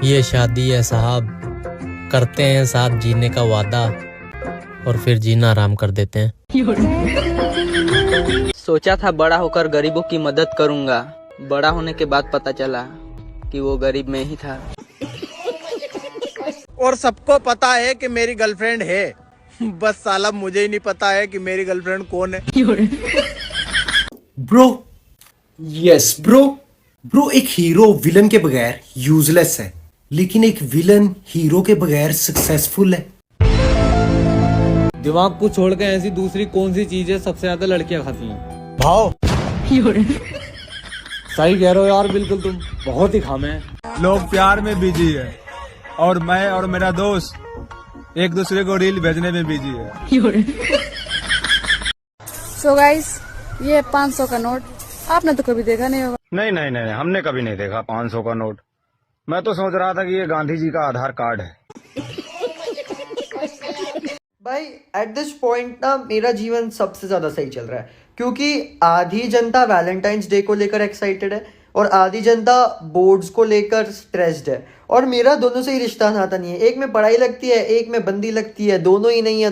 ये शादी है साहब, करते हैं साथ जीने का वादा और फिर जीना आराम कर देते हैं। सोचा था बड़ा होकर गरीबों की मदद करूंगा, बड़ा होने के बाद पता चला कि वो गरीब मैं ही था। और सबको पता है कि मेरी गर्लफ्रेंड है, बस साला मुझे ही नहीं पता है कि मेरी गर्लफ्रेंड कौन है। ब्रो, यस ब्रो एक हीरो विलन के बगैर यूजलेस है, लेकिन एक विलन हीरो के बगैर सक्सेसफुल है। दिमाग को छोड़ के ऐसी दूसरी कौन सी चीज है सबसे ज्यादा लड़कियां खाती हैं? भाव। सही कह रहे हो यार, बिल्कुल तुम बहुत ही खामे हैं। लोग प्यार में बिजी है और मैं और मेरा दोस्त एक दूसरे को रील भेजने में बिजी है। सो गाइस, ये 500 का नोट आपने तो कभी देखा नहीं होगा। नहीं, हमने कभी नहीं देखा 500 का नोट। मैं तो सोच रहा था कि ये गांधी जी का आधार कार्ड है। भाई एट दिस पॉइंट ना मेरा जीवन सबसे ज्यादा सही चल रहा है, क्योंकि आधी जनता वैलेंटाइंस डे को लेकर एक्साइटेड है और आधी जनता बोर्ड्स को लेकर स्ट्रेस्ड है, और मेरा दोनों से ही रिश्ता नाता नहीं है। एक में पढ़ाई लगती है, एक में बंदी लगती है, दोनों ही नहीं है।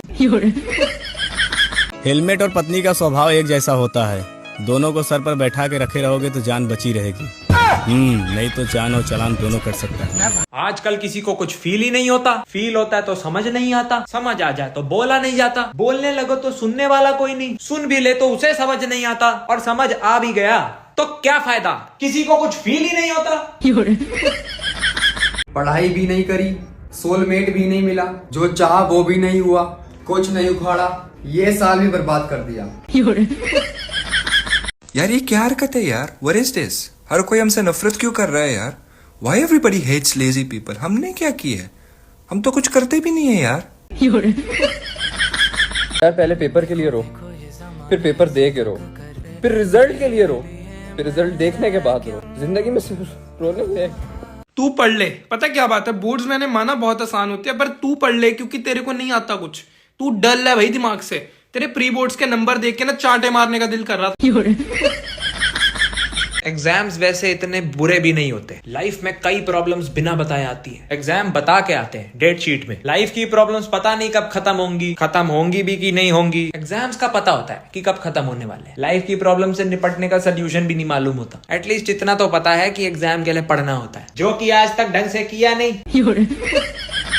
हेलमेट और पत्नी का स्वभाव एक जैसा होता है, दोनों को सर पर बैठा के रखे रहोगे तो जान बची रहेगी। नहीं तो जान और चालान दोनों कर सकता है। आजकल किसी को कुछ फील ही नहीं होता, फील होता है तो समझ नहीं आता, समझ आ जाए तो बोला नहीं जाता, बोलने लगो तो सुनने वाला कोई नहीं, सुन भी ले तो उसे समझ नहीं आता, और समझ आ भी गया तो क्या फायदा, किसी को कुछ फील ही नहीं होता। पढ़ाई भी नहीं करी, सोलमेट भी नहीं मिला, जो चाहा वो भी नहीं हुआ, कुछ नहीं उखाड़ा, ये साल भी बर्बाद कर दिया। यार ये क्या हरकत है यार? What is this? हर कोई हमसे नफरत क्यों कर रहा है यार? Why everybody hates lazy people? हमने क्या किया है? हम तो कुछ करते भी नहीं है यार। यार पहले पेपर के लिए रो, फिर पेपर दे के रो, फिर रिजल्ट के लिए रो, फिर रिजल्ट देखने के बाद रो। जिंदगी में सिर्फ रोने में। तू पढ़ ले, पता क्या बात है, बोर्ड्स मैंने माना बहुत आसान होती है, पर तू पढ़ ले क्योंकि तेरे को नहीं आता कुछ, तू डल है भाई दिमाग से। तेरे प्री बोर्ड्स के नंबर देख के ना चांटे मारने का दिल कर रहा था। एग्जाम्स वैसे इतने बुरे भी नहीं होते, लाइफ में कई प्रॉब्लम्स बिना बताए आती है, एग्जाम बता के आते हैं डेट शीट में। लाइफ की प्रॉब्लम्स पता नहीं कब खत्म होंगी भी कि नहीं होंगी, एग्जाम्स का पता होता है कि कब खत्म होने वाले हैं। लाइफ की प्रॉब्लम से निपटने का सोल्यूशन भी नहीं मालूम होता, एटलीस्ट इतना तो पता है कि एग्जाम के लिए पढ़ना होता है, जो कि आज तक ढंग से किया नहीं।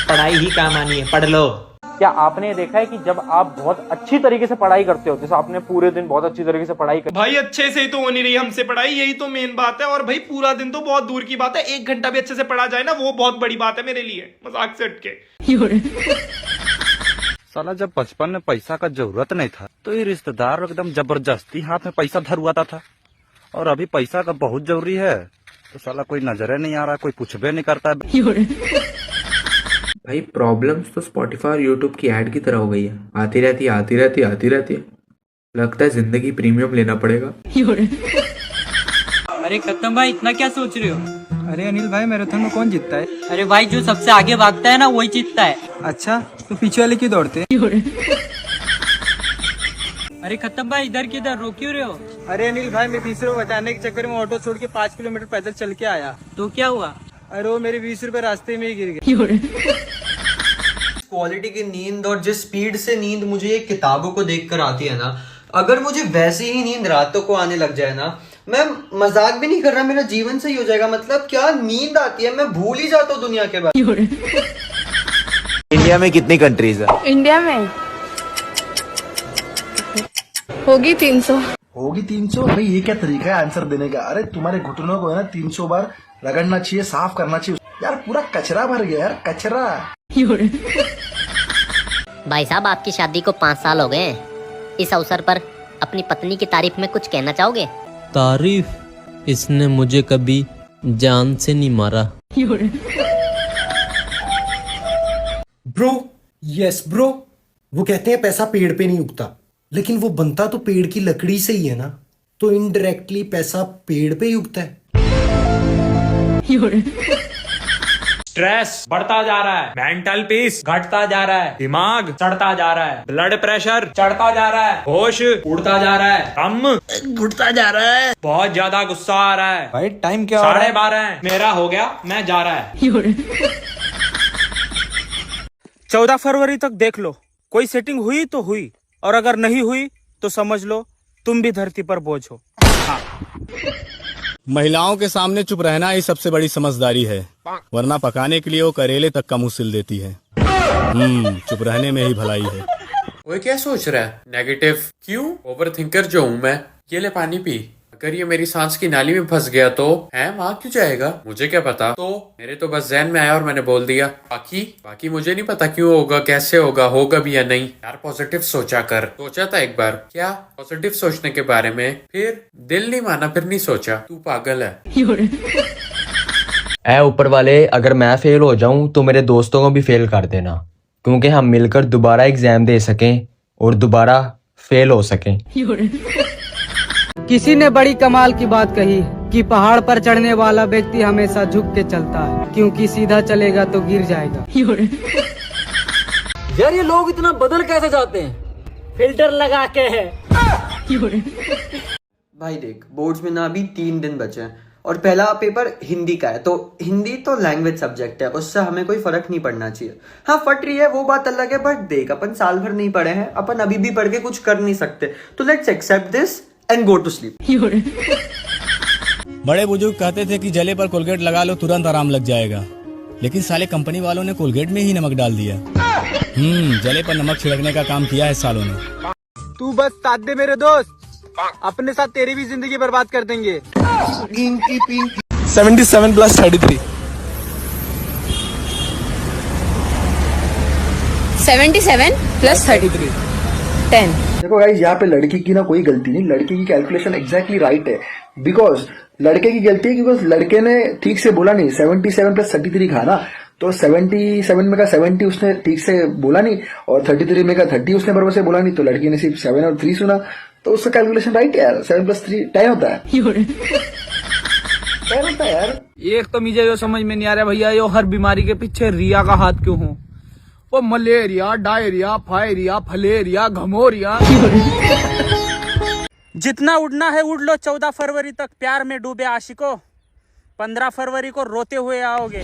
पढ़ाई ही काम आनी है, पढ़ लो। क्या आपने देखा है कि जब आप बहुत अच्छी तरीके से पढ़ाई करते हो, जैसे आपने पूरे दिन बहुत अच्छी तरीके से पढ़ाई कर, भाई अच्छे से ही तो हो नहीं रही हमसे पढ़ाई, यही तो मेन बात है। और भाई पूरा दिन तो बहुत दूर की बात है, 1 घंटा भी अच्छे से पढ़ा जाए ना वो बहुत बड़ी बात है मेरे लिए, मजाक से हटके। साला जब बचपन में पैसा का जरूरत नहीं था तो ये रिश्तेदार एकदम जबरदस्ती हाथ में पैसा धरवाता था, और अभी पैसा का बहुत जरूरी है तो साला कोई नजरे नहीं आ रहा, कोई पूछबे नहीं करता। भाई प्रॉब्लम्स तो स्पॉटिफाई और यूट्यूब की ऐड की तरह हो गई है, आती रहती है। लगता है जिंदगी प्रीमियम लेना पड़ेगा। अरे खत्म भाई, इतना क्या सोच रहे हो? अरे अनिल भाई, मैराथन में कौन जीतता है? अरे भाई जो सबसे आगे भागता है ना वही जीतता है। अच्छा, तो पीछे वाले क्यों दौड़ते? अरे खत्म भाई, इधर किधर रो क्यों रहे हो? अरे अनिल भाई, मैं तीसरे को बचाने के चक्कर में ऑटो छोड़ के 5 किलोमीटर पैदल चल के आया। तो क्या हुआ? अरे वो मेरे 20 रुपए रास्ते में ही गिर गए। क्वालिटी की नींद और जिस स्पीड से नींद मुझे ये किताबों को देखकर आती है ना, अगर मुझे वैसी ही नींद रातों को आने लग जाए ना, मैं मजाक भी नहीं कर रहा, मेरा जीवन सही हो जाएगा। मतलब क्या नींद आती है, मैं भूल ही जाता हूँ दुनिया के बारे में। इंडिया में कितनी कंट्रीज है? इंडिया में होगी 300। होगी 300? भाई ये क्या तरीका है आंसर देने का? अरे तुम्हारे घुटनों को है ना 300 बार रगड़ना चाहिए, साफ करना चाहिए यार, पूरा कचरा भर गया यार, कचरा। भाई साहब, आपकी शादी को 5 साल हो गए हैं, इस अवसर पर अपनी पत्नी की तारीफ में कुछ कहना चाहोगे? तारीफ? इसने मुझे कभी जान से नहीं मारा। ब्रो, यस ब्रो, वो कहते हैं पैसा पेड़ पे नहीं उगता, लेकिन वो बनता तो पेड़ की लकड़ी से ही है ना, तो इनडायरेक्टली पैसा पेड़ पे ही उगता है। स्ट्रेस बढ़ता जा रहा है, मेंटल पीस घटता जा रहा है, दिमाग चढ़ता जा रहा है, ब्लड प्रेशर चढ़ता जा रहा है, होश उड़ता जा रहा है, दम घुटता जा रहा है, बहुत ज्यादा गुस्सा आ रहा है। भाई टाइम क्या हो रहा है? 12:30 है, मेरा हो गया, मैं जा रहा है। 14 फरवरी तक देख लो, कोई सेटिंग हुई तो हुई, और अगर नहीं हुई तो समझ लो तुम भी धरती पर बोझ हो। हाँ। महिलाओं के सामने चुप रहना ही सबसे बड़ी समझदारी है, वरना पकाने के लिए वो करेले तक का मुंह सिल देती है। चुप रहने में ही भलाई है। वो क्या सोच रहा है? नेगेटिव क्यों? ओवर थिंकर जो हूँ मैं। ये ले पानी पी। अगर ये मेरी सांस की नाली में फंस गया तो है वहाँ क्यों जाएगा? मुझे क्या पता। तो मेरे तो बस जहन में आया और मैंने बोल दिया। बाकी मुझे नहीं पता क्यों होगा, कैसे होगा भी या नहीं। यार पॉजिटिव सोचा कर। सोचा था एक बार। क्या? पॉजिटिव सोचने के बारे में। फिर दिल नहीं माना, फिर नहीं सोचा। तू पागल है। ऐ ऊपर वाले, अगर मैं फेल हो जाऊं तो मेरे दोस्तों को भी फेल कर देना, क्योंकि हम मिलकर दोबारा एग्जाम दे सकें और दोबारा फेल हो सकें। किसी ने बड़ी कमाल की बात कही कि पहाड़ पर चढ़ने वाला व्यक्ति हमेशा झुक के चलता है, क्योंकि सीधा चलेगा तो गिर जाएगा। यार ये लोग इतना बदल कैसे जाते हैं? फिल्टर लगा के है। भाई देख, बोर्ड्स में ना अभी 3 दिन बचे हैं और पहला पेपर हिंदी का है, तो हिंदी तो लैंग्वेज सब्जेक्ट है, उससे हमें कोई फर्क नहीं पड़ना चाहिए। हाँ फट रही है वो बात अलग है, बट देख अपन साल भर नहीं पढ़े हैं, अपन अभी भी पढ़ के कुछ कर नहीं सकते, तो let's accept this and go to sleep. बड़े बुजुर्ग कहते थे कि जले पर कोलगेट लगा लो तुरंत आराम लग जाएगा, लेकिन साले कंपनी वालों ने कोलगेट में ही नमक डाल दिया। जले पर नमक छिड़कने का काम किया है सालों ने। तू बस साथ दे मेरे दोस्त, अपने साथ तेरी भी जिंदगी बर्बाद कर देंगे। 77 + 33। 77 + 33 10। देखो गाइस, यहाँ पे लड़की की ना कोई गलती नहीं, लड़के की कैलकुलेशन एग्जैक्टली राइट है। बिकॉज लड़के की गलती है क्योंकि लड़के ने ठीक से बोला नहीं 77 + 33 खाना, तो 77 में का 70 उसने ठीक से बोला नहीं और 33 में का 30 उसने बराबर से बोला नहीं, तो लड़की ने सिर्फ 7 और 3 सुना, तो उसका कैलकुलेशन राइट है यार। 7 + 3 10 होता है। 10 होता है यार। एक तो मुझे यो समझ में नहीं आ रहा भैया, यो हर बीमारी के पीछे रिया का हाथ क्यों हो? वो मलेरिया, डायरिया, फायरिया, फलेरिया, घमोरिया। जितना उड़ना है उड़ लो 14 फरवरी तक प्यार में डूबे आशिकों, 15 फरवरी को रोते हुए आओगे।